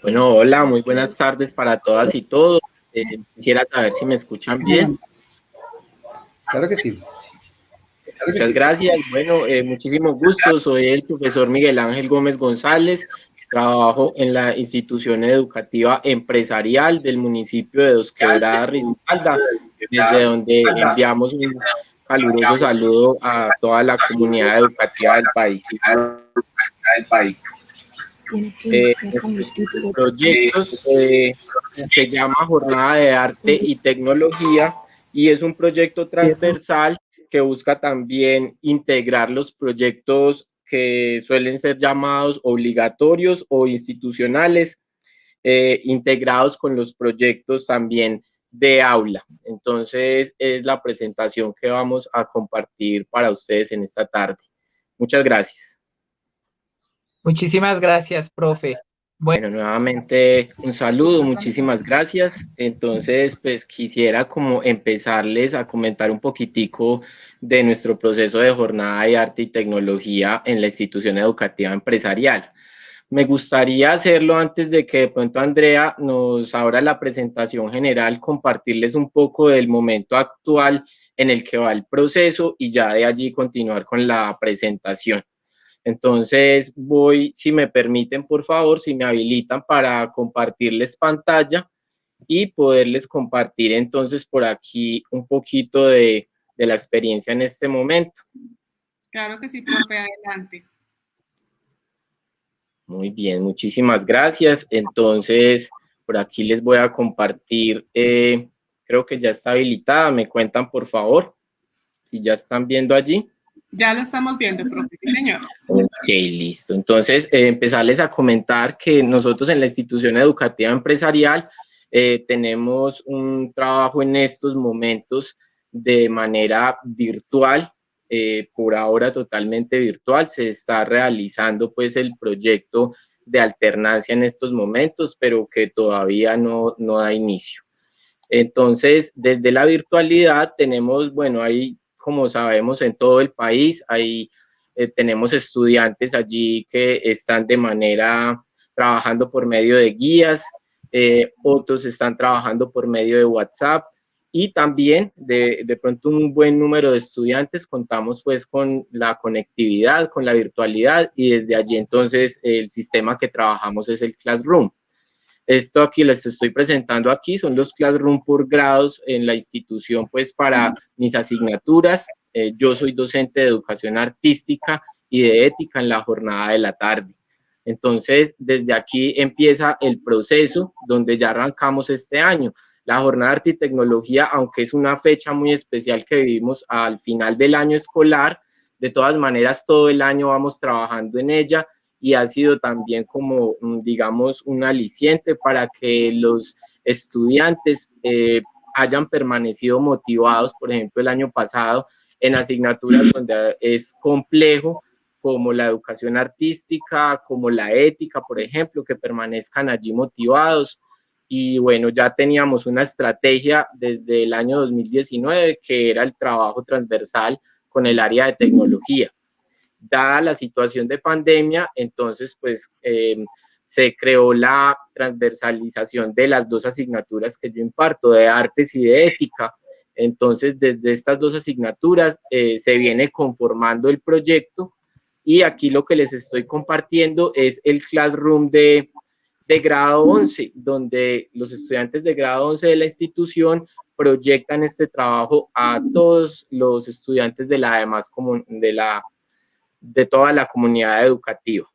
Bueno, hola, muy buenas tardes para todas y todos. Quisiera saber si me escuchan bien. Claro que sí. Muchas gracias. Bueno, muchísimo gusto. Soy el profesor Miguel Ángel Gómez González. Trabajo en la institución educativa empresarial del municipio de Dos Quebradas, Risaralda, desde donde enviamos un caluroso saludo a toda la comunidad educativa del país. Nuestros proyectos se llama Jornada de Arte y Tecnología y es un proyecto transversal que busca también integrar los proyectos que suelen ser llamados obligatorios o institucionales, integrados con los proyectos también de aula. Entonces es la presentación que vamos a compartir para ustedes en esta tarde. Muchas gracias. Muchísimas gracias, profe. Bueno, nuevamente un saludo, muchísimas gracias. Entonces, pues quisiera como empezarles a comentar un poquitico de nuestro proceso de jornada de arte y tecnología en la institución educativa empresarial. Me gustaría hacerlo antes de que de pronto Andrea nos abra la presentación general, compartirles un poco del momento actual en el que va el proceso y ya de allí continuar con la presentación. Entonces voy, si me permiten, por favor, si me habilitan para compartirles pantalla y poderles compartir entonces por aquí un poquito de la experiencia en este momento. Claro que sí, profe, adelante. Muy bien, muchísimas gracias. Entonces, por aquí les voy a compartir, creo que ya está habilitada, me cuentan por favor, si ya están viendo allí. Ya lo estamos viendo, profe, sí, señor. Ok, listo. Entonces, empezarles a comentar que nosotros en la institución educativa empresarial tenemos un trabajo en estos momentos de manera virtual, por ahora totalmente virtual. Se está realizando pues el proyecto de alternancia en estos momentos, pero que todavía no da inicio. Entonces, desde la virtualidad tenemos, bueno, hay, como sabemos, en todo el país, tenemos estudiantes allí que están de manera, trabajando por medio de guías, otros están trabajando por medio de WhatsApp y también de pronto un buen número de estudiantes contamos pues con la conectividad, con la virtualidad y desde allí entonces el sistema que trabajamos es el Classroom. Esto aquí les estoy presentando aquí son los Classroom por grados en la institución, pues para mis asignaturas. Yo soy docente de educación artística y de ética en la jornada de la tarde. Entonces, desde aquí empieza el proceso donde ya arrancamos este año. La jornada de arte y tecnología, aunque es una fecha muy especial que vivimos al final del año escolar, de todas maneras todo el año vamos trabajando en ella y ha sido también como, digamos, un aliciente para que los estudiantes hayan permanecido motivados, por ejemplo, el año pasado en asignaturas donde es complejo, como la educación artística, como la ética, por ejemplo, que permanezcan allí motivados. Y bueno, ya teníamos una estrategia desde el año 2019, que era el trabajo transversal con el área de tecnología. Dada la situación de pandemia, entonces pues se creó la transversalización de las dos asignaturas que yo imparto, de artes y de ética. Entonces, desde estas dos asignaturas se viene conformando el proyecto y aquí lo que les estoy compartiendo es el Classroom de grado 11, donde los estudiantes de grado 11 de la institución proyectan este trabajo a todos los estudiantes de la demás de toda la comunidad educativa.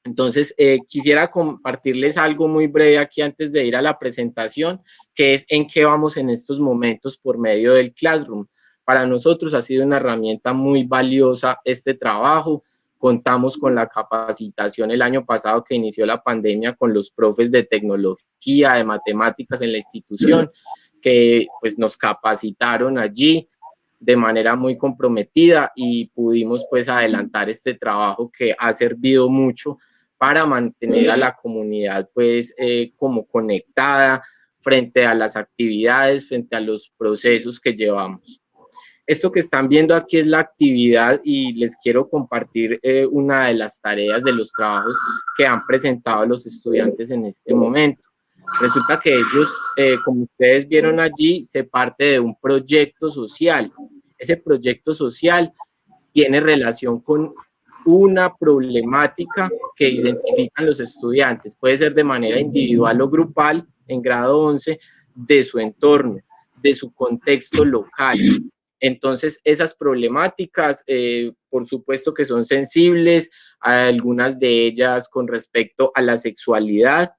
Entonces, quisiera compartirles algo muy breve aquí antes de ir a la presentación, que es en qué vamos en estos momentos por medio del Classroom. Para nosotros ha sido una herramienta muy valiosa este trabajo. Contamos con la capacitación el año pasado que inició la pandemia con los profes de tecnología, de matemáticas en la institución, que pues nos capacitaron allí de manera muy comprometida y pudimos pues adelantar este trabajo que ha servido mucho para mantener a la comunidad pues como conectada frente a las actividades, frente a los procesos que llevamos. Esto que están viendo aquí es la actividad y les quiero compartir una de las tareas de los trabajos que han presentado los estudiantes en este momento. Resulta que ellos, como ustedes vieron allí, se parte de un proyecto social. Ese proyecto social tiene relación con una problemática que identifican los estudiantes. Puede ser de manera individual o grupal en grado 11, de su entorno, de su contexto local. Entonces, esas problemáticas, por supuesto que son sensibles, algunas de ellas con respecto a la sexualidad,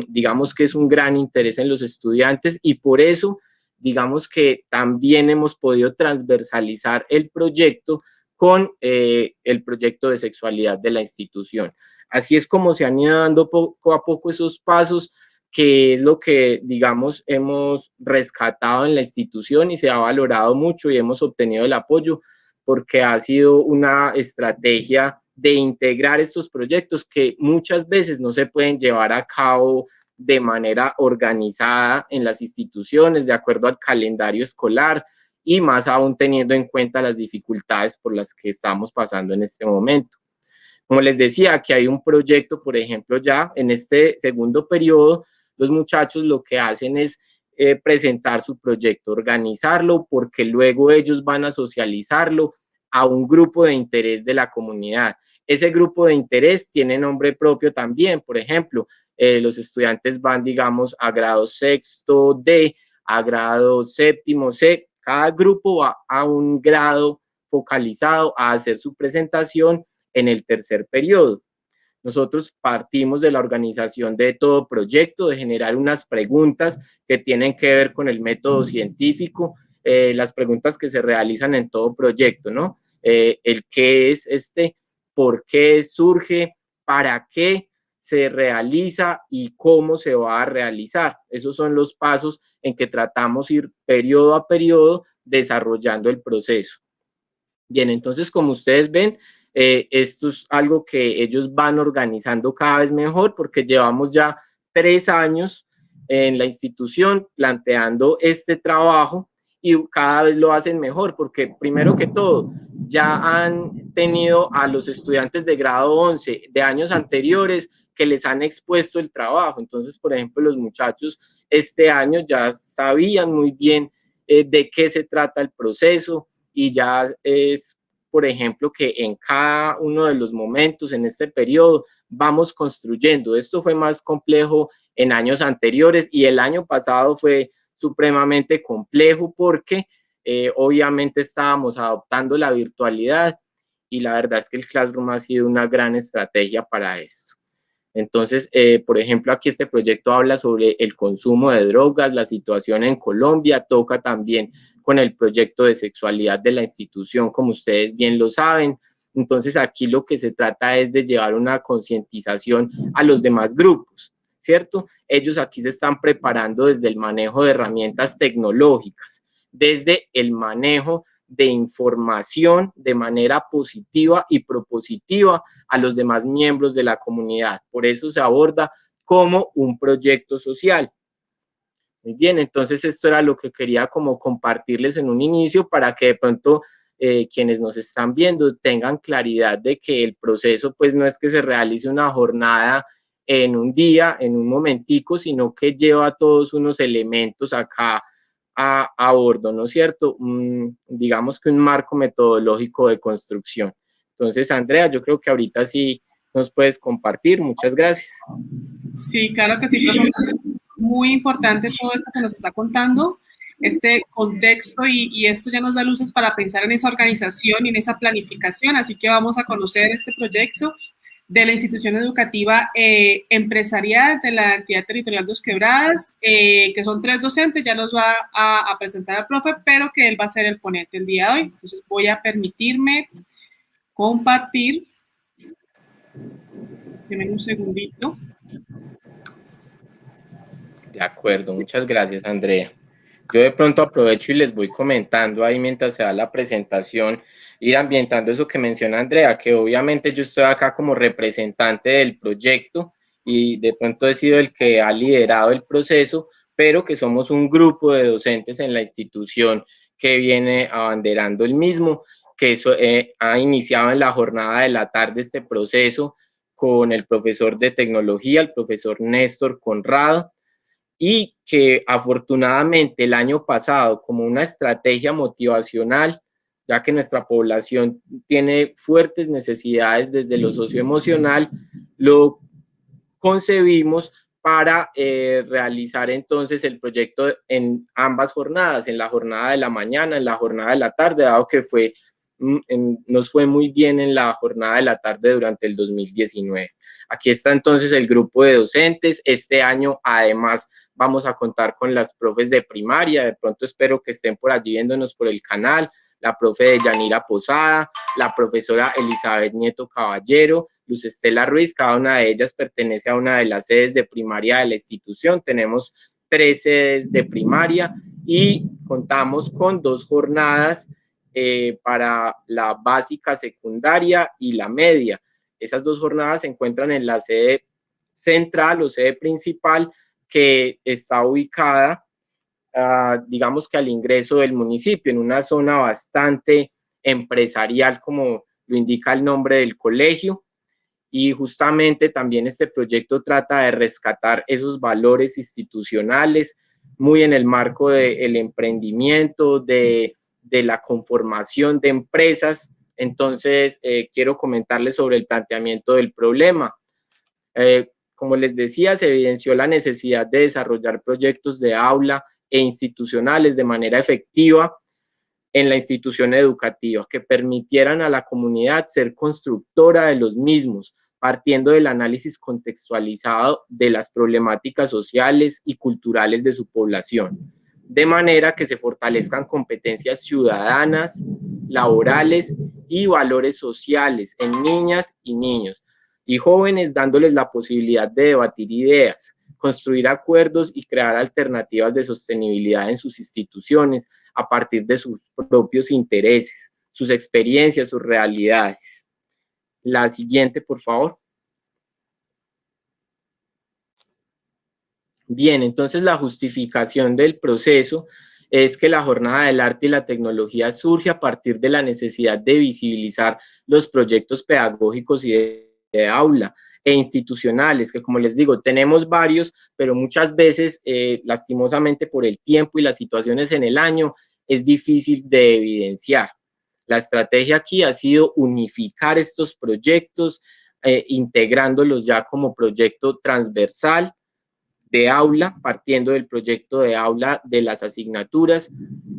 digamos que es un gran interés en los estudiantes y por eso, digamos que también hemos podido transversalizar el proyecto con el proyecto de sexualidad de la institución. Así es como se han ido dando poco a poco esos pasos, que es lo que, digamos, hemos rescatado en la institución y se ha valorado mucho y hemos obtenido el apoyo porque ha sido una estrategia de integrar estos proyectos que muchas veces no se pueden llevar a cabo de manera organizada en las instituciones, de acuerdo al calendario escolar y más aún teniendo en cuenta las dificultades por las que estamos pasando en este momento. Como les decía, aquí hay un proyecto, por ejemplo, ya en este segundo periodo, los muchachos lo que hacen es presentar su proyecto, organizarlo, porque luego ellos van a socializarlo a un grupo de interés de la comunidad. Ese grupo de interés tiene nombre propio también, por ejemplo, los estudiantes van, digamos, a grado sexto D, a grado séptimo C, cada grupo va a un grado focalizado a hacer su presentación en el tercer periodo. Nosotros partimos de la organización de todo proyecto, de generar unas preguntas que tienen que ver con el método científico, las preguntas que se realizan en todo proyecto, ¿no? El qué es por qué surge, para qué se realiza y cómo se va a realizar. Esos son los pasos en que tratamos ir periodo a periodo desarrollando el proceso. Bien, entonces como ustedes ven, esto es algo que ellos van organizando cada vez mejor porque llevamos ya 3 años en la institución planteando este trabajo y cada vez lo hacen mejor porque primero que todo ya han tenido a los estudiantes de grado 11 de años anteriores que les han expuesto el trabajo. Entonces, por ejemplo, los muchachos este año ya sabían muy bien de qué se trata el proceso y ya es, por ejemplo, que en cada uno de los momentos en este periodo vamos construyendo. Esto fue más complejo en años anteriores y el año pasado fue supremamente complejo porque obviamente estábamos adoptando la virtualidad y la verdad es que el Classroom ha sido una gran estrategia para esto. Entonces, por ejemplo, aquí este proyecto habla sobre el consumo de drogas, la situación en Colombia, toca también con el proyecto de sexualidad de la institución, como ustedes bien lo saben. Entonces, aquí lo que se trata es de llevar una concientización a los demás grupos, ¿cierto? Ellos aquí se están preparando desde el manejo de herramientas tecnológicas, desde el manejo de información de manera positiva y propositiva a los demás miembros de la comunidad. Por eso se aborda como un proyecto social. Muy bien, entonces esto era lo que quería como compartirles en un inicio para que de pronto quienes nos están viendo tengan claridad de que el proceso pues no es que se realice una jornada en un día, en un momentico, sino que lleva todos unos elementos acá a bordo, ¿no es cierto? Digamos que un marco metodológico de construcción. Entonces, Andrea, yo creo que ahorita sí nos puedes compartir. Muchas gracias. Sí, claro que sí, profesor. Muy importante todo esto que nos está contando, este contexto y esto ya nos da luces para pensar en esa organización y en esa planificación, así que vamos a conocer este proyecto de la institución educativa empresarial de la entidad territorial Dos Quebradas, que son 3 docentes, ya los va a presentar el profe, pero que él va a ser el ponente el día de hoy. Entonces voy a permitirme compartir. Denme un segundito. De acuerdo, muchas gracias, Andrea. Yo de pronto aprovecho y les voy comentando ahí mientras se da la presentación, ir ambientando eso que menciona Andrea, que obviamente yo estoy acá como representante del proyecto y de pronto he sido el que ha liderado el proceso, pero que somos un grupo de docentes en la institución que viene abanderando el mismo, que eso ha iniciado en la jornada de la tarde este proceso con el profesor de tecnología, el profesor Néstor Conrado, y que afortunadamente el año pasado, como una estrategia motivacional, ya que nuestra población tiene fuertes necesidades desde lo socioemocional, lo concebimos para realizar entonces el proyecto en ambas jornadas, en la jornada de la mañana, en la jornada de la tarde, dado que nos fue muy bien en la jornada de la tarde durante el 2019. Aquí está entonces el grupo de docentes. Este año además vamos a contar con las profes de primaria, de pronto espero que estén por allí viéndonos por el canal, la profe de Yanira Posada, la profesora Elizabeth Nieto Caballero, Luz Estela Ruiz, cada una de ellas pertenece a una de las sedes de primaria de la institución. Tenemos 3 sedes de primaria y contamos con 2 jornadas para la básica secundaria y la media. Esas 2 jornadas se encuentran en la sede central o sede principal, que está ubicada, digamos que al ingreso del municipio, en una zona bastante empresarial, como lo indica el nombre del colegio. Y justamente también este proyecto trata de rescatar esos valores institucionales, muy en el marco del emprendimiento, de la conformación de empresas. Entonces, quiero comentarles sobre el planteamiento del problema. Como les decía, se evidenció la necesidad de desarrollar proyectos de aula e institucionales de manera efectiva en la institución educativa, que permitieran a la comunidad ser constructora de los mismos, partiendo del análisis contextualizado de las problemáticas sociales y culturales de su población, de manera que se fortalezcan competencias ciudadanas, laborales y valores sociales en niñas y niños y jóvenes, dándoles la posibilidad de debatir ideas, construir acuerdos y crear alternativas de sostenibilidad en sus instituciones a partir de sus propios intereses, sus experiencias, sus realidades. La siguiente, por favor. Bien, entonces la justificación del proceso es que la jornada del arte y la tecnología surge a partir de la necesidad de visibilizar los proyectos pedagógicos y de aula e institucionales, que como les digo, tenemos varios, pero muchas veces, lastimosamente por el tiempo y las situaciones en el año, es difícil de evidenciar. La estrategia aquí ha sido unificar estos proyectos, integrándolos ya como proyecto transversal de aula, partiendo del proyecto de aula de las asignaturas,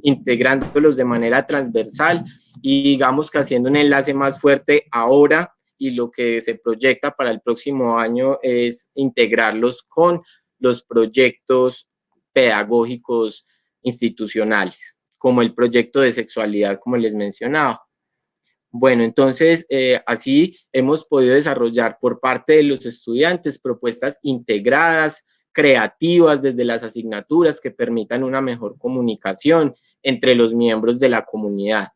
integrándolos de manera transversal y digamos que haciendo un enlace más fuerte ahora, y lo que se proyecta para el próximo año es integrarlos con los proyectos pedagógicos institucionales, como el proyecto de sexualidad, como les mencionaba. Bueno, entonces, así hemos podido desarrollar por parte de los estudiantes propuestas integradas, creativas desde las asignaturas que permitan una mejor comunicación entre los miembros de la comunidad,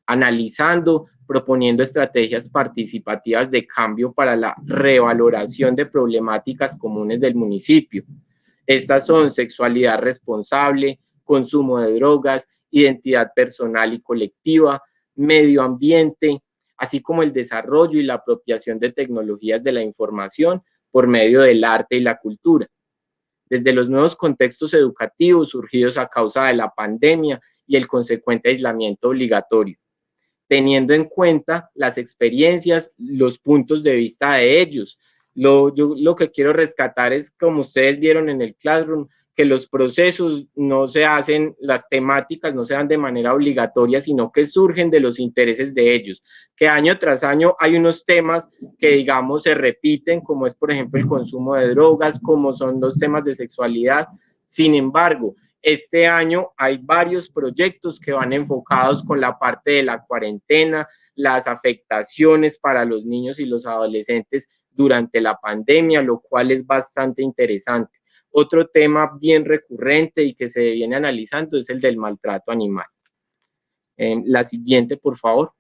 analizando, proponiendo estrategias participativas de cambio para la revaloración de problemáticas comunes del municipio. Estas son sexualidad responsable, consumo de drogas, identidad personal y colectiva, medio ambiente, así como el desarrollo y la apropiación de tecnologías de la información por medio del arte y la cultura. Desde los nuevos contextos educativos surgidos a causa de la pandemia y el consecuente aislamiento obligatorio, teniendo en cuenta las experiencias, los puntos de vista de ellos. Lo que quiero rescatar es, como ustedes vieron en el Classroom, que los procesos no se hacen, las temáticas no se dan de manera obligatoria, sino que surgen de los intereses de ellos, que año tras año hay unos temas que, digamos, se repiten, como es, por ejemplo, el consumo de drogas, como son los temas de sexualidad. Sin embargo, este año hay varios proyectos que van enfocados con la parte de la cuarentena, las afectaciones para los niños y los adolescentes durante la pandemia, lo cual es bastante interesante. Otro tema bien recurrente y que se viene analizando es el del maltrato animal. La siguiente, por favor.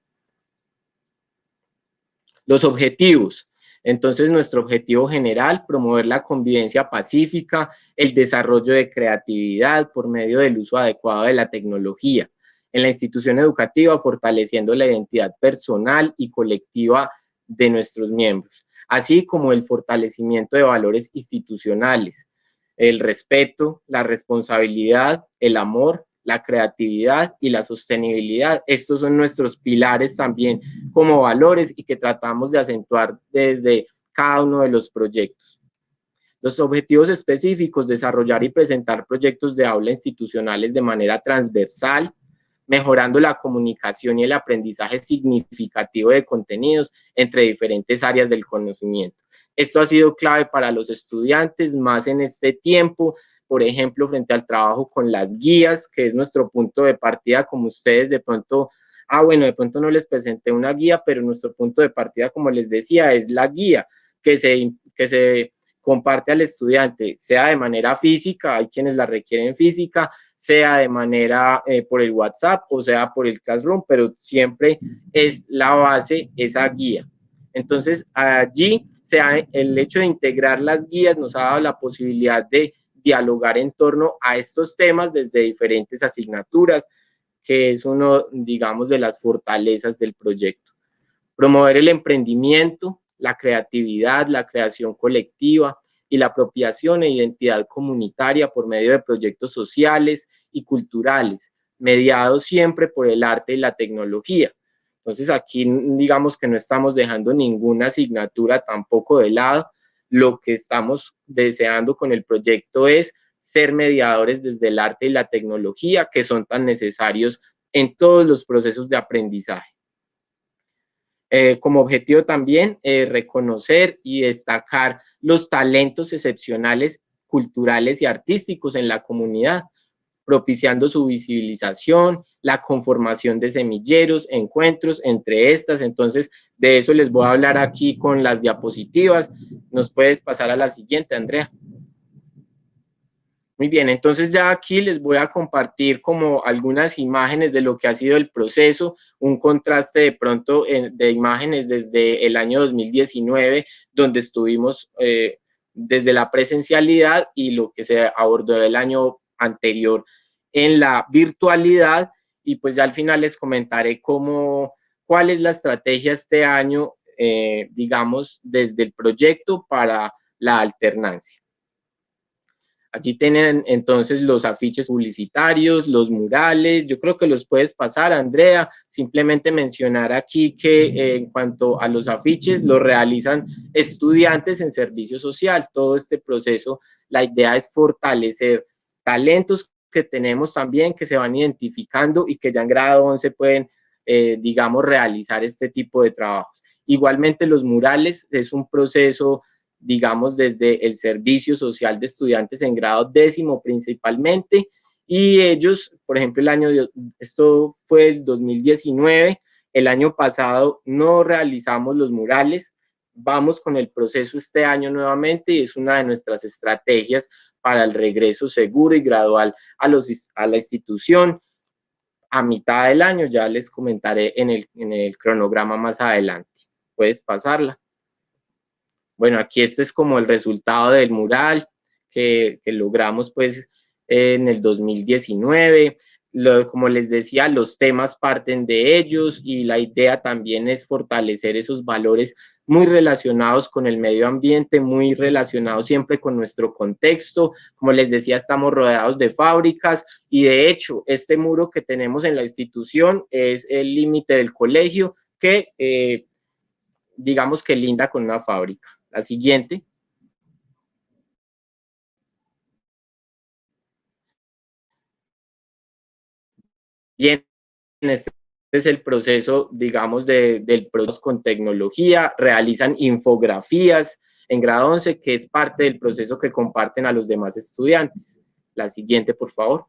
Los objetivos. Entonces, nuestro objetivo general, promover la convivencia pacífica, el desarrollo de creatividad por medio del uso adecuado de la tecnología, en la institución educativa, fortaleciendo la identidad personal y colectiva de nuestros miembros, así como el fortalecimiento de valores institucionales, el respeto, la responsabilidad, el amor, la creatividad y la sostenibilidad. Estos son nuestros pilares también como valores y que tratamos de acentuar desde cada uno de los proyectos. Los objetivos específicos: desarrollar y presentar proyectos de aula institucionales de manera transversal, mejorando la comunicación y el aprendizaje significativo de contenidos entre diferentes áreas del conocimiento. Esto ha sido clave para los estudiantes, más en este tiempo, por ejemplo, frente al trabajo con las guías, que es nuestro punto de partida, como ustedes de pronto, de pronto no les presenté una guía, pero nuestro punto de partida, como les decía, es la guía que se comparte al estudiante, sea de manera física, hay quienes la requieren física, sea de manera por el WhatsApp o sea por el Classroom, pero siempre es la base esa guía. Entonces, allí el hecho de integrar las guías nos ha dado la posibilidad de dialogar en torno a estos temas desde diferentes asignaturas, que es uno, digamos, de las fortalezas del proyecto. Promover el emprendimiento, la creatividad, la creación colectiva y la apropiación e identidad comunitaria por medio de proyectos sociales y culturales, mediados siempre por el arte y la tecnología. Entonces aquí digamos que no estamos dejando ninguna asignatura tampoco de lado. Lo que estamos deseando con el proyecto es ser mediadores desde el arte y la tecnología, que son tan necesarios en todos los procesos de aprendizaje. Como objetivo también reconocer y destacar los talentos excepcionales culturales y artísticos en la comunidad, propiciando su visibilización, la conformación de semilleros, encuentros entre estas. Entonces, de eso les voy a hablar aquí con las diapositivas. ¿Nos puedes pasar a la siguiente, Andrea? Muy bien, entonces ya aquí les voy a compartir como algunas imágenes de lo que ha sido el proceso, un contraste de pronto de imágenes desde el año 2019, donde estuvimos desde la presencialidad, y lo que se abordó el año anterior en la virtualidad, y pues ya al final les comentaré cuál es la estrategia este año, digamos, desde el proyecto para la alternancia. Allí tienen entonces los afiches publicitarios, los murales. Yo creo que los puedes pasar, Andrea. Simplemente mencionar aquí que en cuanto a los afiches, los realizan estudiantes en servicio social. Todo este proceso, la idea es fortalecer talentos que tenemos también, que se van identificando y que ya en grado 11 pueden, digamos, realizar este tipo de trabajos. Igualmente los murales es un proceso, digamos, desde el servicio social de estudiantes en grado 10º principalmente, y ellos, por ejemplo, esto fue el 2019, el año pasado no realizamos los murales, vamos con el proceso este año nuevamente, y es una de nuestras estrategias para el regreso seguro y gradual a la institución a mitad del año. Ya les comentaré en el cronograma más adelante. Puedes pasarla. Bueno, aquí este es como el resultado del mural que logramos pues en el 2019. Como les decía, los temas parten de ellos, y la idea también es fortalecer esos valores muy relacionados con el medio ambiente, muy relacionados siempre con nuestro contexto. Como les decía, estamos rodeados de fábricas, y de hecho este muro que tenemos en la institución es el límite del colegio, que digamos que linda con una fábrica. La siguiente. Bien, este es el proceso, digamos, del proceso con tecnología. Realizan infografías en grado 11, que es parte del proceso que comparten a los demás estudiantes. La siguiente, por favor.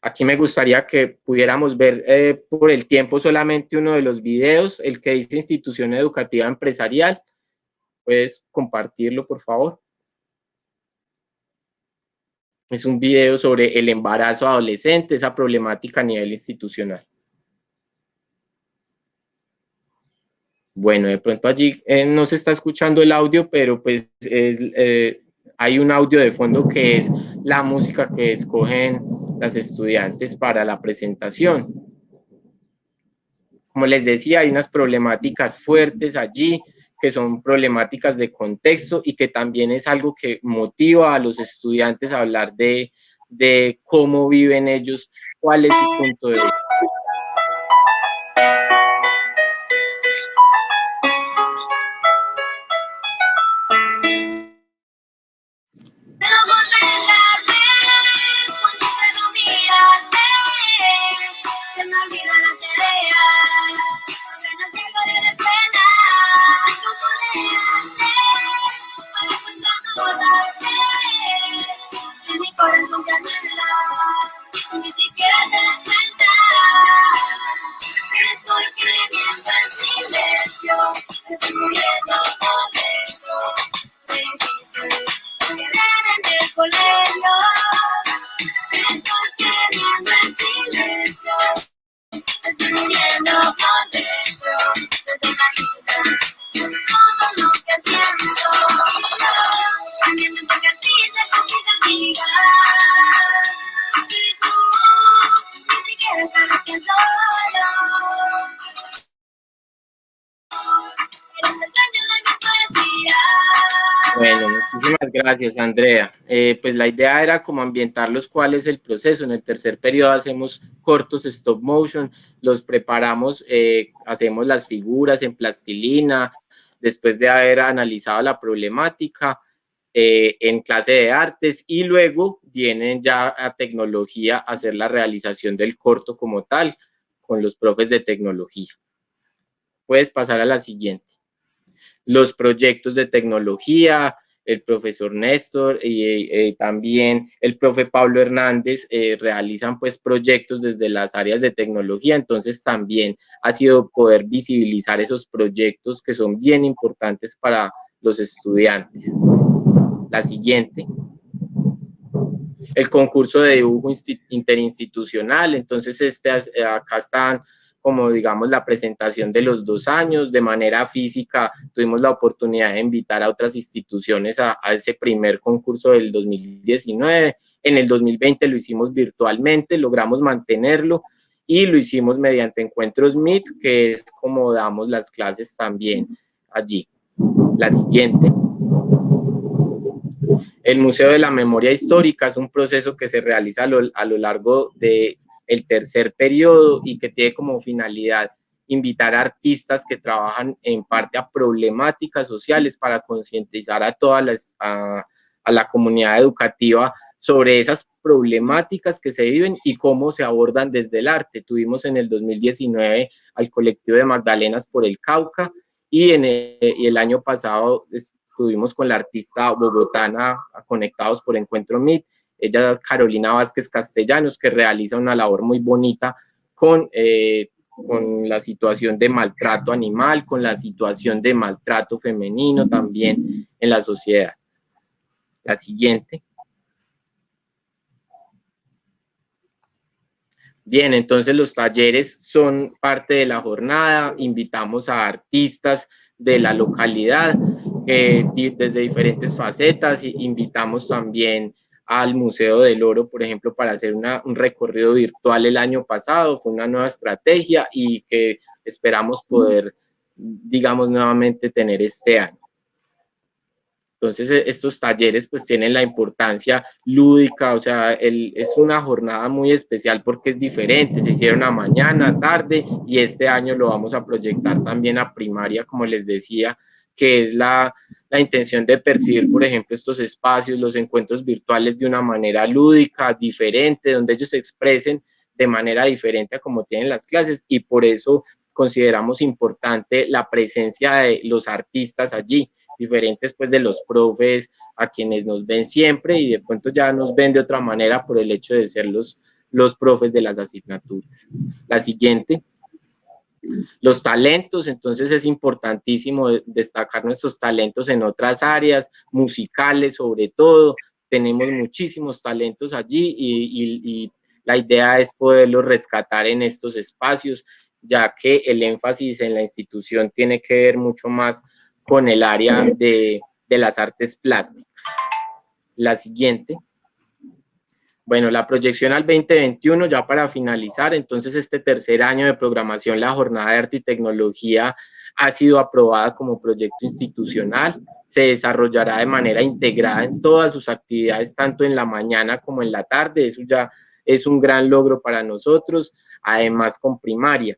Aquí me gustaría que pudiéramos ver por el tiempo solamente uno de los videos, el que dice Institución Educativa Empresarial. ¿Puedes compartirlo, por favor? Es un video sobre el embarazo adolescente, esa problemática a nivel institucional. Bueno, de pronto allí no se está escuchando el audio, pero pues hay un audio de fondo que es la música que escogen las estudiantes para la presentación. Como les decía, hay unas problemáticas fuertes allí, que son problemáticas de contexto y que también es algo que motiva a los estudiantes a hablar de cómo viven ellos, cuál es su punto de vista. Bueno, muchísimas gracias, Andrea. Pues la idea era como ambientarlos cuál es el proceso. En el tercer periodo hacemos cortos stop motion, los preparamos, hacemos las figuras en plastilina, después de haber analizado la problemática en clase de artes, y luego vienen ya a tecnología a hacer la realización del corto como tal, con los profes de tecnología. Puedes pasar a la siguiente. Los proyectos de tecnología, el profesor Néstor y también el profe Pablo Hernández realizan pues proyectos desde las áreas de tecnología, entonces también ha sido poder visibilizar esos proyectos que son bien importantes para los estudiantes. La siguiente. El concurso de dibujo interinstitucional, entonces acá están como digamos la presentación de los 2 años, de manera física tuvimos la oportunidad de invitar a otras instituciones a ese primer concurso del 2019, en el 2020 lo hicimos virtualmente, logramos mantenerlo y lo hicimos mediante encuentros Meet, que es como damos las clases también allí. La siguiente. El Museo de la Memoria Histórica es un proceso que se realiza a lo largo del tercer periodo y que tiene como finalidad invitar a artistas que trabajan en parte a problemáticas sociales para concientizar a a la comunidad educativa sobre esas problemáticas que se viven y cómo se abordan desde el arte. Tuvimos en el 2019 al colectivo de Magdalenas por el Cauca y el año pasado estuvimos con la artista bogotana Conectados por Encuentro Meet. Ella es Carolina Vázquez Castellanos, que realiza una labor muy bonita con la situación de maltrato animal, con la situación de maltrato femenino también en la sociedad. La siguiente. Bien, entonces los talleres son parte de la jornada, invitamos a artistas de la localidad desde diferentes facetas, invitamos también al Museo del Oro, por ejemplo, para hacer un recorrido virtual el año pasado, fue una nueva estrategia y que esperamos poder, digamos, nuevamente tener este año. Entonces, estos talleres pues tienen la importancia lúdica, o sea, es una jornada muy especial porque es diferente, se hicieron a mañana, tarde, y este año lo vamos a proyectar también a primaria, como les decía, que es la intención de percibir, por ejemplo, estos espacios, los encuentros virtuales de una manera lúdica, diferente, donde ellos se expresen de manera diferente a como tienen las clases, y por eso consideramos importante la presencia de los artistas allí, diferentes pues de los profes a quienes nos ven siempre y de pronto ya nos ven de otra manera por el hecho de ser los profes de las asignaturas. La siguiente. Los talentos, entonces es importantísimo destacar nuestros talentos en otras áreas, musicales sobre todo, tenemos muchísimos talentos allí y la idea es poderlos rescatar en estos espacios, ya que el énfasis en la institución tiene que ver mucho más con el área de las artes plásticas. La siguiente. Bueno, la proyección al 2021, ya para finalizar, entonces este tercer año de programación, la Jornada de Arte y Tecnología ha sido aprobada como proyecto institucional, se desarrollará de manera integrada en todas sus actividades, tanto en la mañana como en la tarde, eso ya es un gran logro para nosotros, además con primaria,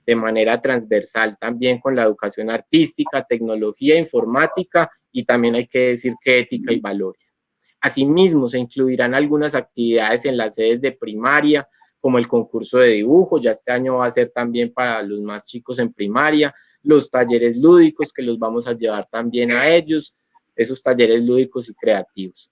de manera transversal también con la educación artística, tecnología, informática y también hay que decir que ética y valores. Asimismo, se incluirán algunas actividades en las sedes de primaria, como el concurso de dibujo, ya este año va a ser también para los más chicos en primaria, los talleres lúdicos que los vamos a llevar también a ellos, esos talleres lúdicos y creativos.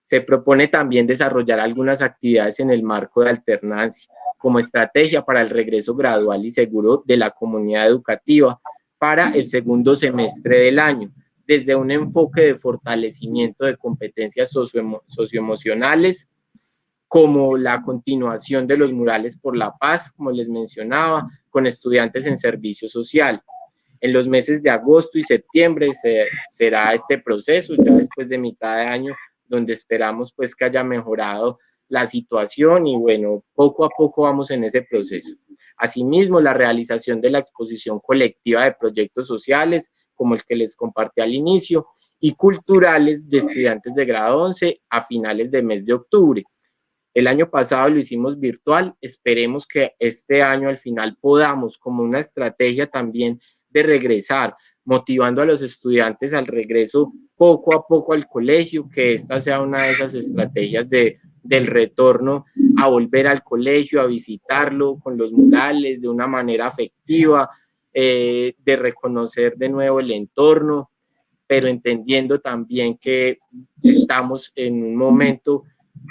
Se propone también desarrollar algunas actividades en el marco de alternancia, como estrategia para el regreso gradual y seguro de la comunidad educativa para el segundo semestre del año, desde un enfoque de fortalecimiento de competencias socioemocionales, como la continuación de los murales por la paz, como les mencionaba, con estudiantes en servicio social. En los meses de agosto y septiembre será este proceso, ya después de mitad de año, donde esperamos pues que haya mejorado la situación y bueno, poco a poco vamos en ese proceso. Asimismo, la realización de la exposición colectiva de proyectos sociales, como el que les compartí al inicio, y culturales de estudiantes de grado 11 a finales del mes de octubre. El año pasado lo hicimos virtual, esperemos que este año al final podamos, como una estrategia también de regresar, motivando a los estudiantes al regreso poco a poco al colegio, que esta sea una de esas estrategias del retorno a volver al colegio, a visitarlo con los murales de una manera afectiva, de reconocer de nuevo el entorno, pero entendiendo también que estamos en un momento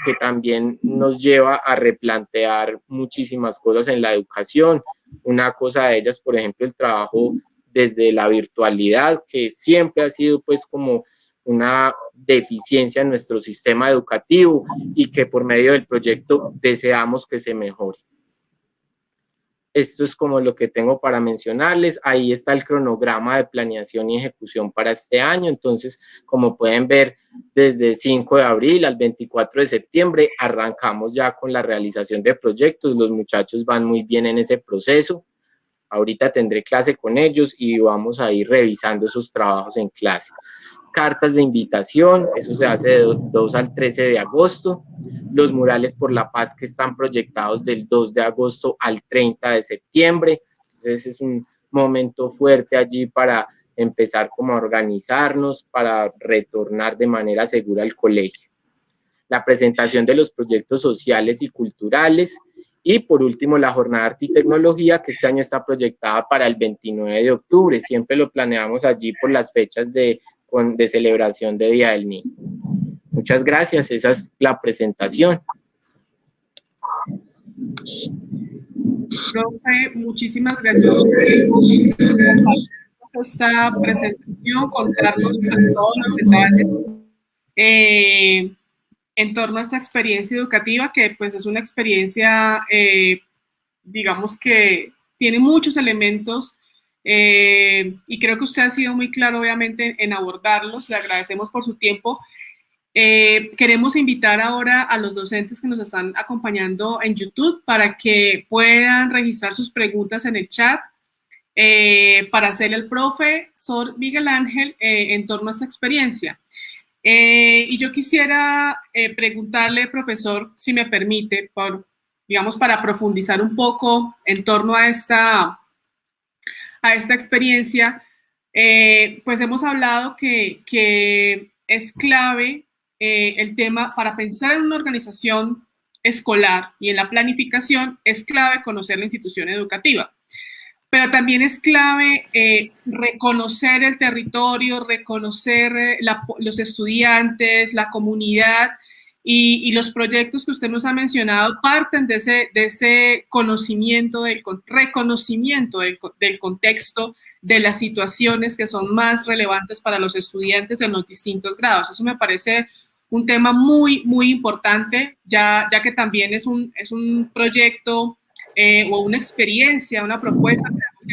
que también nos lleva a replantear muchísimas cosas en la educación. Una cosa de ellas, por ejemplo, el trabajo desde la virtualidad, que siempre ha sido pues como una deficiencia en nuestro sistema educativo y que por medio del proyecto deseamos que se mejore. Esto es como lo que tengo para mencionarles. Ahí está el cronograma de planeación y ejecución para este año. Entonces, como pueden ver, desde el 5 de abril al 24 de septiembre arrancamos ya con la realización de proyectos. Los muchachos van muy bien en ese proceso. Ahorita tendré clase con ellos y vamos a ir revisando esos trabajos en clase. Cartas de invitación, eso se hace de 2 al 13 de agosto. Los murales por la paz que están proyectados del 2 de agosto al 30 de septiembre. Entonces es un momento fuerte allí para empezar como a organizarnos, para retornar de manera segura al colegio. La presentación de los proyectos sociales y culturales. Y por último, la Jornada de Arte y Tecnología, que este año está proyectada para el 29 de octubre. Siempre lo planeamos allí por las fechas de celebración de Día del Niño. Muchas gracias, esa es la presentación. Profe, muchísimas gracias por esta presentación, contarnos pues, todos los detalles en torno a esta experiencia educativa, que pues es una experiencia, digamos que tiene muchos elementos y creo que usted ha sido muy claro obviamente en abordarlos. Le agradecemos por su tiempo. Queremos invitar ahora a los docentes que nos están acompañando en YouTube para que puedan registrar sus preguntas en el chat para hacerle al profesor Miguel Ángel en torno a esta experiencia. Y yo quisiera preguntarle, profesor, si me permite, digamos, para profundizar un poco en torno a esta experiencia, pues hemos hablado que es clave el tema para pensar en una organización escolar y en la planificación, es clave conocer la institución educativa. Pero también es clave reconocer el territorio, reconocer los estudiantes, la comunidad y los proyectos que usted nos ha mencionado parten de ese conocimiento, del reconocimiento del contexto, de las situaciones que son más relevantes para los estudiantes en los distintos grados. Eso me parece un tema muy, muy importante, ya que también es un proyecto o una experiencia, una propuesta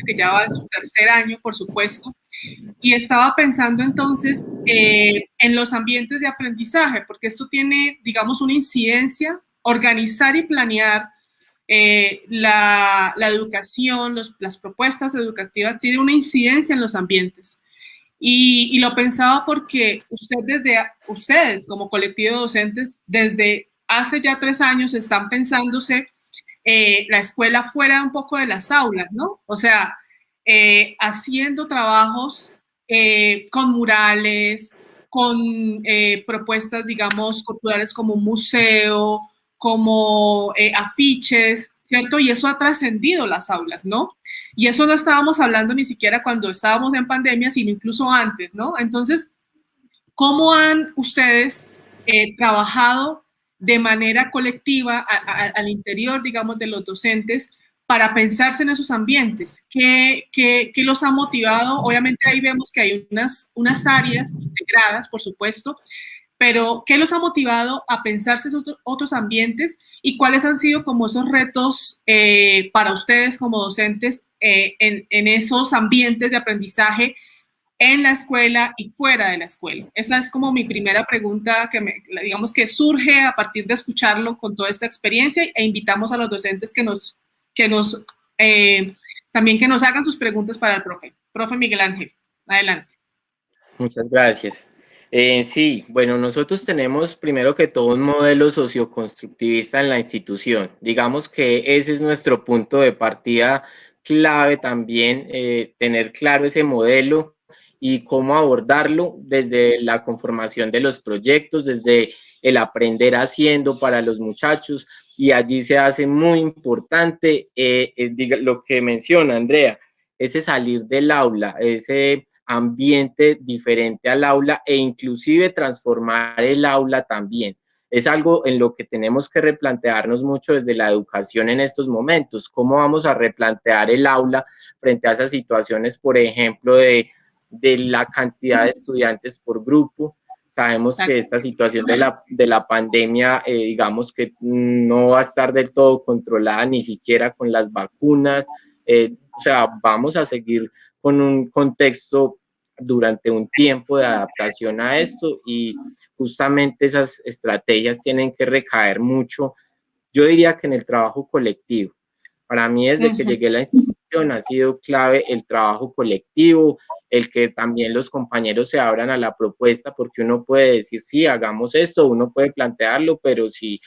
que ya va en su tercer año, por supuesto, Y estaba pensando entonces en los ambientes de aprendizaje, porque esto tiene, digamos, una incidencia, organizar y planear la educación, las propuestas educativas, tiene una incidencia en los ambientes. Y lo pensaba porque ustedes como colectivo de docentes, desde hace ya 3 años están pensándose la escuela fuera un poco de las aulas, ¿no? O sea, haciendo trabajos con murales, con propuestas, digamos, culturales como un museo, como afiches, ¿cierto? Y eso ha trascendido las aulas, ¿no? Y eso no estábamos hablando ni siquiera cuando estábamos en pandemia, sino incluso antes, ¿no? Entonces, ¿cómo han ustedes trabajado de manera colectiva al interior, digamos, de los docentes para pensarse en esos ambientes? ¿Qué los ha motivado? Obviamente ahí vemos que hay unas áreas integradas, por supuesto, pero ¿qué los ha motivado a pensarse esos otros ambientes y cuáles han sido como esos retos para ustedes como docentes en esos ambientes de aprendizaje en la escuela y fuera de la escuela? Esa es como mi primera pregunta digamos que surge a partir de escucharlo con toda esta experiencia, e invitamos a los docentes también que nos hagan sus preguntas para el profe. Profe Miguel Ángel, adelante. Muchas gracias. Sí, bueno, nosotros tenemos primero que todo un modelo socioconstructivista en la institución. Digamos que ese es nuestro punto de partida clave también, tener claro ese modelo y cómo abordarlo desde la conformación de los proyectos, desde el aprender haciendo para los muchachos, y allí se hace muy importante lo que menciona Andrea, ese salir del aula, ese ambiente diferente al aula e inclusive transformar el aula también. Es algo en lo que tenemos que replantearnos mucho desde la educación en estos momentos. ¿Cómo vamos a replantear el aula frente a esas situaciones, por ejemplo, de la cantidad de estudiantes por grupo? Sabemos que esta situación de la pandemia, digamos que no va a estar del todo controlada ni siquiera con las vacunas. O sea, vamos a seguir con un contexto durante un tiempo de adaptación a esto, y justamente esas estrategias tienen que recaer mucho, yo diría que en el trabajo colectivo. Para mí, desde que llegué a la institución, ha sido clave el trabajo colectivo, el que también los compañeros se abran a la propuesta, porque uno puede decir, sí, hagamos esto, uno puede plantearlo, pero si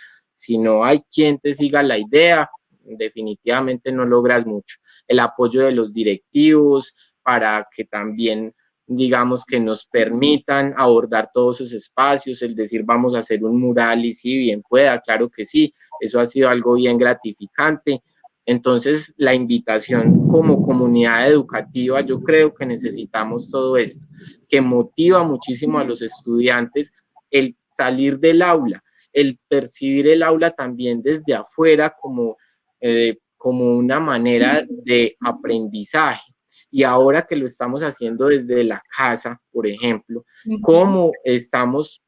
no hay quien te siga la idea, definitivamente no logras mucho. El apoyo de los directivos para que también, digamos, que nos permitan abordar todos esos espacios, el decir vamos a hacer un mural y sí, bien pueda, claro que sí, eso ha sido algo bien gratificante. Entonces, la invitación como comunidad educativa, yo creo que necesitamos todo esto, que motiva muchísimo a los estudiantes el salir del aula, el percibir el aula también desde afuera como una manera de aprendizaje. Y ahora que lo estamos haciendo desde la casa, por ejemplo, ¿cómo estamos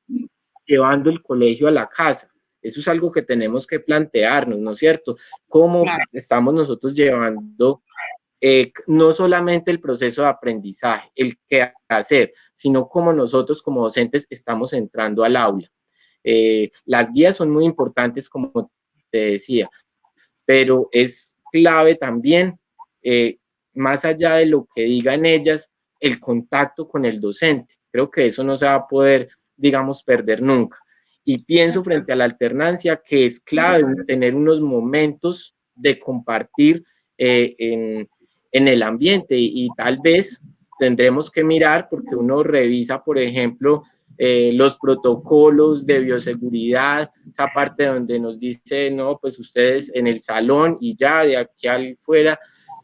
llevando el colegio a la casa? Eso es algo que tenemos que plantearnos, ¿no es cierto? ¿Cómo estamos nosotros llevando no solamente el proceso de aprendizaje, el qué hacer, sino cómo nosotros como docentes estamos entrando al aula? Las guías son muy importantes, como te decía, pero es clave también, más allá de lo que digan ellas, el contacto con el docente. Creo que eso no se va a poder, digamos, perder nunca. Y pienso frente a la alternancia que es clave tener unos momentos de compartir en el ambiente, y tal vez tendremos que mirar, porque uno revisa, por ejemplo, los protocolos de bioseguridad, esa parte donde nos dice, no, pues ustedes en el salón y ya, de aquí al fuera.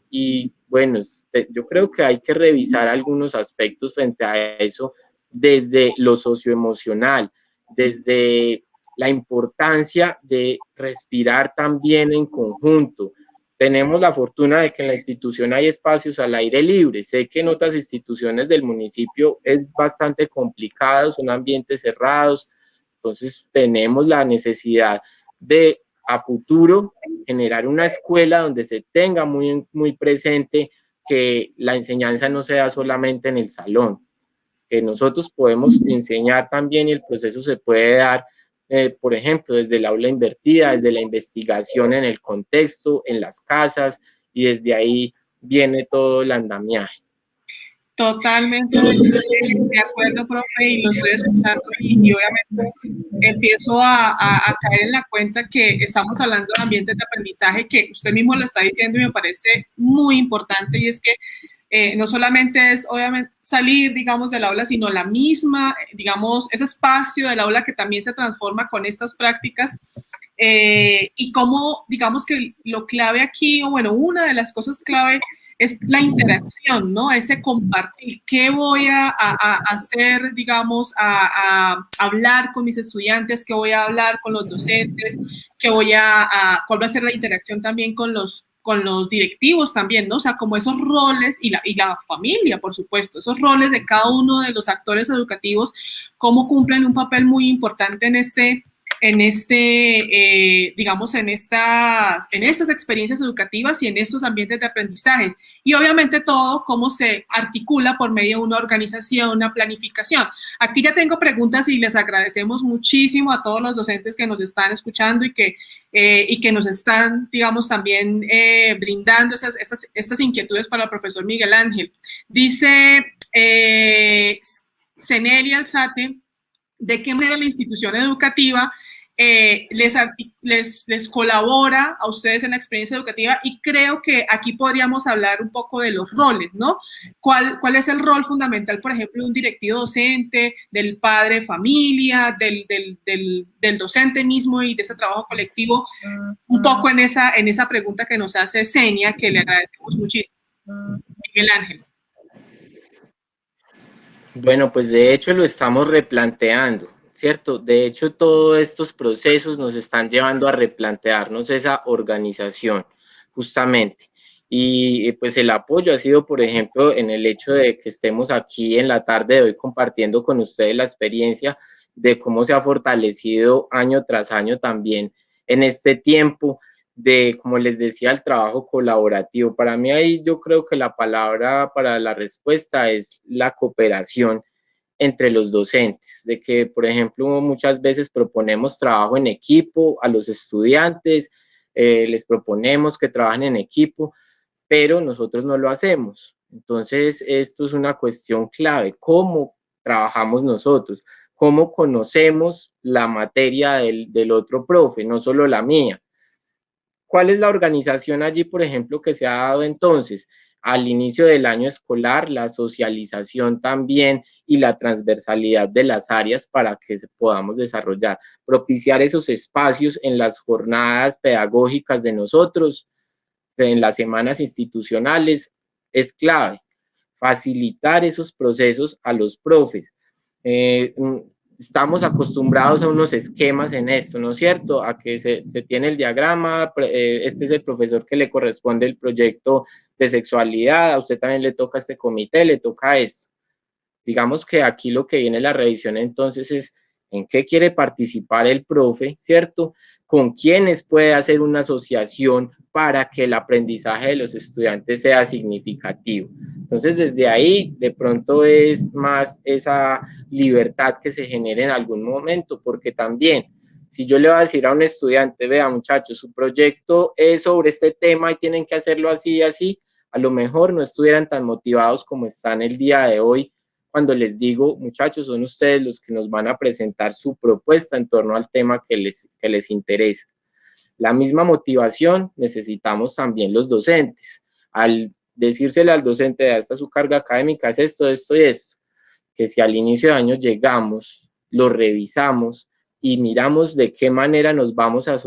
Y bueno, yo creo que hay que revisar algunos aspectos frente a eso desde lo socioemocional, desde la importancia de respirar también en conjunto. Tenemos la fortuna de que en la institución hay espacios al aire libre. Sé que en otras instituciones del municipio es bastante complicado, son ambientes cerrados, entonces tenemos la necesidad de a futuro generar una escuela donde se tenga muy, muy presente que la enseñanza no se da solamente en el salón, que nosotros podemos enseñar también y el proceso se puede dar, por ejemplo, desde el aula invertida, desde la investigación en el contexto, en las casas, y desde ahí viene todo el andamiaje. Totalmente de acuerdo, profe, y lo estoy escuchando y obviamente empiezo a caer en la cuenta que estamos hablando de ambientes de aprendizaje que usted mismo lo está diciendo y me parece muy importante, y es que no solamente es obviamente salir, digamos, del aula, sino la misma, digamos, ese espacio del aula que también se transforma con estas prácticas, y cómo, digamos que lo clave aquí, o bueno, una de las cosas clave es la interacción, ¿no? Ese compartir. ¿Qué voy a hacer, digamos, a hablar con mis estudiantes? ¿Qué voy a hablar con los docentes? ¿Cuál va a ser la interacción también con los directivos también, ¿no? O sea, como esos roles y la familia, por supuesto, esos roles de cada uno de los actores educativos, cómo cumplen un papel muy importante digamos, en estas experiencias educativas y en estos ambientes de aprendizaje. Y obviamente todo cómo se articula por medio de una organización, una planificación. Aquí ya tengo preguntas y les agradecemos muchísimo a todos los docentes que nos están escuchando y que nos están, digamos, también brindando estas inquietudes para el profesor Miguel Ángel. Dice Cenelia Alzate, ¿de qué manera la institución educativa les colabora a ustedes en la experiencia educativa? Y creo que aquí podríamos hablar un poco de los roles, ¿no? ¿Cuál es el rol fundamental, por ejemplo, de un directivo docente, del padre de familia, del docente mismo y de ese trabajo colectivo? Un poco en esa pregunta que nos hace Senia, que le agradecemos muchísimo. Miguel Ángel. Bueno, pues de hecho lo estamos replanteando, ¿cierto? De hecho, todos estos procesos nos están llevando a replantearnos esa organización, justamente. Y pues el apoyo ha sido, por ejemplo, en el hecho de que estemos aquí en la tarde de hoy compartiendo con ustedes la experiencia de cómo se ha fortalecido año tras año también en este tiempo de, como les decía, el trabajo colaborativo. Para mí ahí yo creo que la palabra para la respuesta es la cooperación entre los docentes, de que, por ejemplo, muchas veces proponemos trabajo en equipo a los estudiantes, les proponemos que trabajen en equipo, pero nosotros no lo hacemos. Entonces, esto es una cuestión clave, ¿cómo trabajamos nosotros? ¿Cómo conocemos la materia del otro profe, no solo la mía? ¿Cuál es la organización allí, por ejemplo, que se ha dado entonces? Al inicio del año escolar, la socialización también y la transversalidad de las áreas para que podamos desarrollar, propiciar esos espacios en las jornadas pedagógicas de nosotros, en las semanas institucionales, es clave. Facilitar esos procesos a los profes. Estamos acostumbrados a unos esquemas en esto, ¿no es cierto? A que se tiene el diagrama, este es el profesor que le corresponde el proyecto de sexualidad, a usted también le toca este comité, le toca esto. Digamos que aquí lo que viene la revisión entonces es en qué quiere participar el profe, ¿cierto? Con quiénes puede hacer una asociación para que el aprendizaje de los estudiantes sea significativo. Entonces, desde ahí, de pronto es más esa libertad que se genere en algún momento, porque también, si yo le voy a decir a un estudiante, vea, muchachos, su proyecto es sobre este tema y tienen que hacerlo así y así, a lo mejor no estuvieran tan motivados como están el día de hoy, cuando les digo, muchachos, son ustedes los que nos van a presentar su propuesta en torno al tema que les interesa. La misma motivación necesitamos también los docentes. Al decírsele al docente, esta su carga académica, es esto, esto y esto, que si al inicio de año llegamos, lo revisamos y miramos de qué manera nos vamos a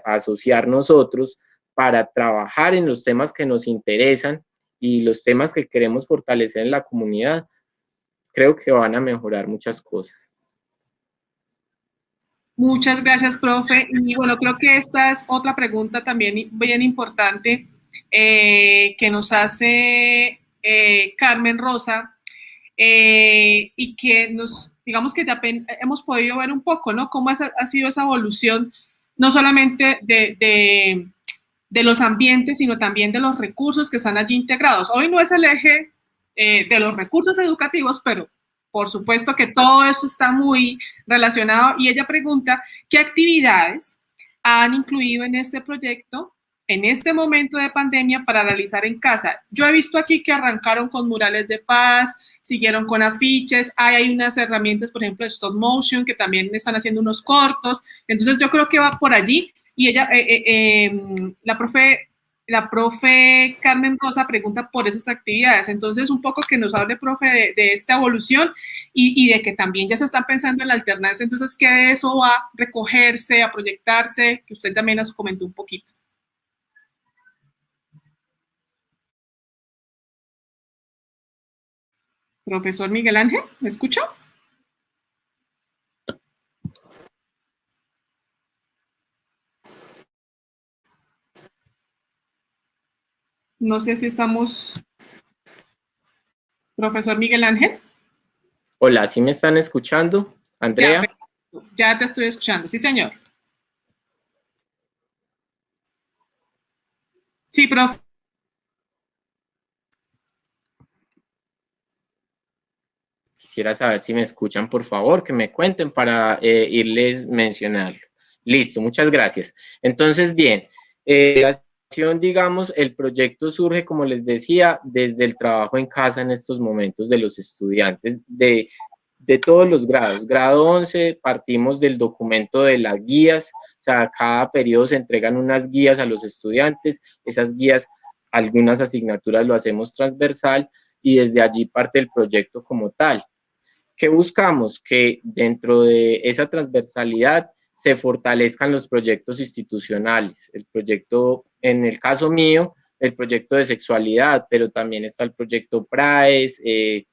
asociar nosotros para trabajar en los temas que nos interesan y los temas que queremos fortalecer en la comunidad, creo que van a mejorar muchas cosas. Muchas gracias, profe. Y bueno, creo que esta es otra pregunta también bien importante que nos hace Carmen Rosa y que digamos que hemos podido ver un poco, ¿no? Cómo ha sido esa evolución, no solamente de de los ambientes, sino también de los recursos que están allí integrados. Hoy no es el eje de los recursos educativos, pero por supuesto que todo eso está muy relacionado. Y ella pregunta, ¿qué actividades han incluido en este proyecto en este momento de pandemia para realizar en casa? Yo he visto aquí que arrancaron con murales de paz, siguieron con afiches, hay unas herramientas, por ejemplo, stop motion, que también están haciendo unos cortos. Entonces yo creo que va por allí. Y ella, la profe Carmen Rosa pregunta por esas actividades. Entonces, un poco que nos hable, profe, de esta evolución y de que también ya se está pensando en la alternancia. Entonces, que de eso va a recogerse, a proyectarse, que usted también nos comentó un poquito. Profesor Miguel Ángel, ¿me escucha? No sé si estamos... Profesor Miguel Ángel. Hola, ¿sí me están escuchando? Andrea. Ya te estoy escuchando. Sí, señor. Sí, profe. Quisiera saber si me escuchan, por favor, que me cuenten para irles mencionarlo. Listo, muchas gracias. Entonces, bien, digamos, el proyecto surge, como les decía, desde el trabajo en casa en estos momentos de los estudiantes de todos los grados. Grado 11, partimos del documento de las guías, o sea, cada periodo se entregan unas guías a los estudiantes, esas guías, algunas asignaturas lo hacemos transversal y desde allí parte el proyecto como tal. ¿Qué buscamos? Que dentro de esa transversalidad se fortalezcan los proyectos institucionales. El proyecto, en el caso mío, el proyecto de sexualidad, pero también está el proyecto PRAES,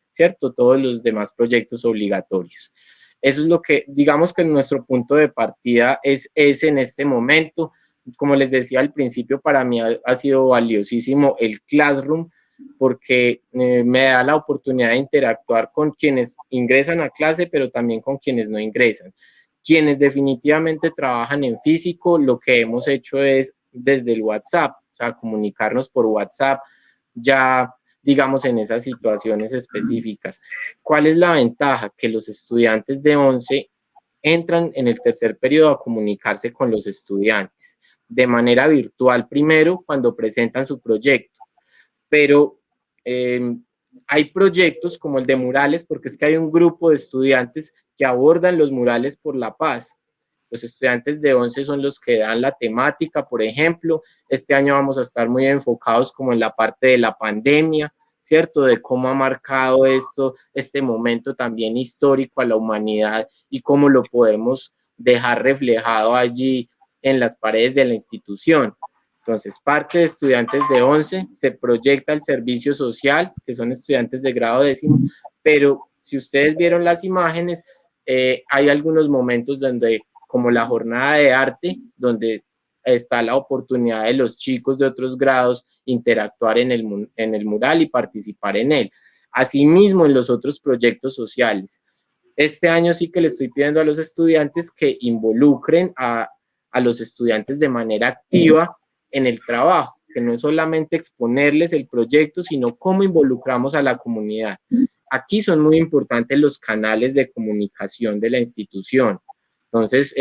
¿cierto? Todos los demás proyectos obligatorios. Eso es lo que, digamos que nuestro punto de partida es ese en este momento. Como les decía al principio, para mí ha sido valiosísimo el Classroom, porque me da la oportunidad de interactuar con quienes ingresan a clase, pero también con quienes no ingresan. Quienes definitivamente trabajan en físico, lo que hemos hecho es desde el WhatsApp, o sea, comunicarnos por WhatsApp, ya digamos en esas situaciones específicas. ¿Cuál es la ventaja? Que los estudiantes de 11 entran en el tercer periodo a comunicarse con los estudiantes de manera virtual primero cuando presentan su proyecto, pero hay proyectos como el de murales, porque es que hay un grupo de estudiantes que abordan los murales por la paz. Los estudiantes de 11 son los que dan la temática, por ejemplo. Este año vamos a estar muy enfocados como en la parte de la pandemia, ¿cierto? De cómo ha marcado esto, este momento también histórico a la humanidad y cómo lo podemos dejar reflejado allí en las paredes de la institución. Entonces, parte de estudiantes de 11 se proyecta el servicio social, que son estudiantes de grado 10º, pero si ustedes vieron las imágenes, hay algunos momentos donde, como la jornada de arte, donde está la oportunidad de los chicos de otros grados interactuar en el mural y participar en él. Asimismo, en los otros proyectos sociales. Este año sí que le estoy pidiendo a los estudiantes que involucren a los estudiantes de manera activa en el trabajo, que no es solamente exponerles el proyecto, sino cómo involucramos a la comunidad. Aquí son muy importantes los canales de comunicación de la institución. Entonces,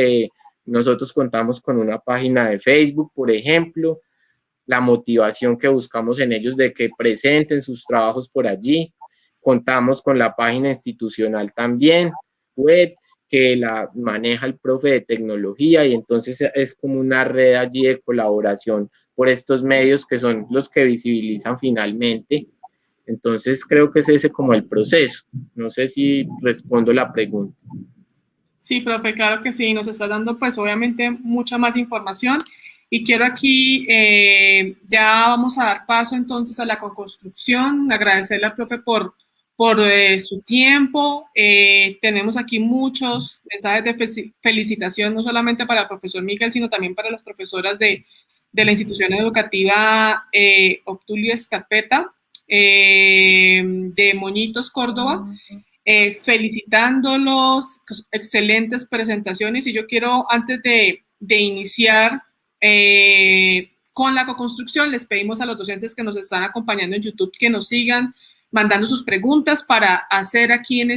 nosotros contamos con una página de Facebook, por ejemplo, la motivación que buscamos en ellos de que presenten sus trabajos por allí. Contamos con la página institucional también, web, que la maneja el profe de tecnología y entonces es como una red allí de colaboración por estos medios que son los que visibilizan finalmente. Entonces creo que es ese como el proceso. No sé si respondo la pregunta. Sí, profe, claro que sí, nos está dando pues obviamente mucha más información y quiero aquí, ya vamos a dar paso entonces a la co-construcción, agradecerle al profe por su tiempo. Tenemos aquí muchos mensajes de felicitación, no solamente para el profesor Miguel, sino también para las profesoras de la institución educativa Obdulio Escarpeta, de Moñitos, Córdoba, felicitándolos, excelentes presentaciones, y yo quiero, antes de iniciar con la coconstrucción. Les pedimos a los docentes que nos están acompañando en YouTube que nos sigan mandando sus preguntas para hacer aquí en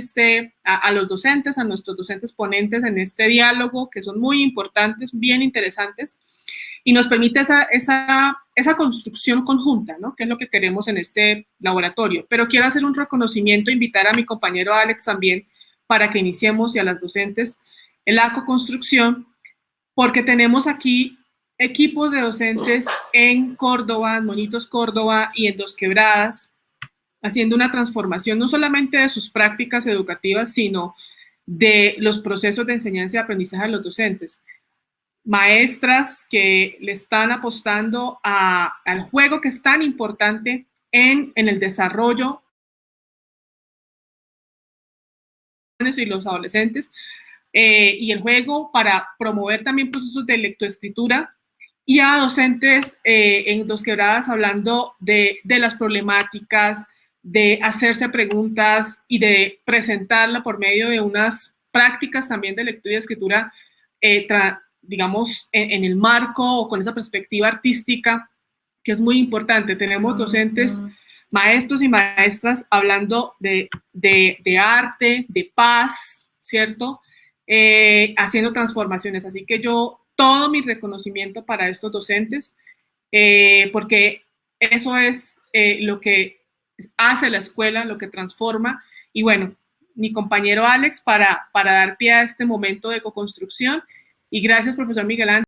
a los docentes, a nuestros docentes ponentes en este diálogo, que son muy importantes, bien interesantes, y nos permite esa construcción conjunta, ¿no? Que es lo que queremos en este laboratorio. Pero quiero hacer un reconocimiento, invitar a mi compañero Alex también para que iniciemos, y a las docentes, en la coconstrucción, porque tenemos aquí equipos de docentes en Córdoba, en Monitos Córdoba y en Dos Quebradas, haciendo una transformación no solamente de sus prácticas educativas, sino de los procesos de enseñanza y aprendizaje de los docentes. Maestras que le están apostando al juego, que es tan importante en el desarrollo y los adolescentes, y el juego para promover también procesos de lectoescritura, y a docentes en Dos Quebradas hablando de las problemáticas, de hacerse preguntas y de presentarla por medio de unas prácticas también de lectura y escritura, digamos, en el marco o con esa perspectiva artística, que es muy importante. Tenemos docentes, maestros y maestras hablando de arte, de paz, ¿cierto? Haciendo transformaciones. Así que todo mi reconocimiento para estos docentes, porque eso es lo que hace la escuela, lo que transforma. Y bueno, mi compañero Alex para dar pie a este momento de coconstrucción. Y gracias, profesor Miguel Ángel.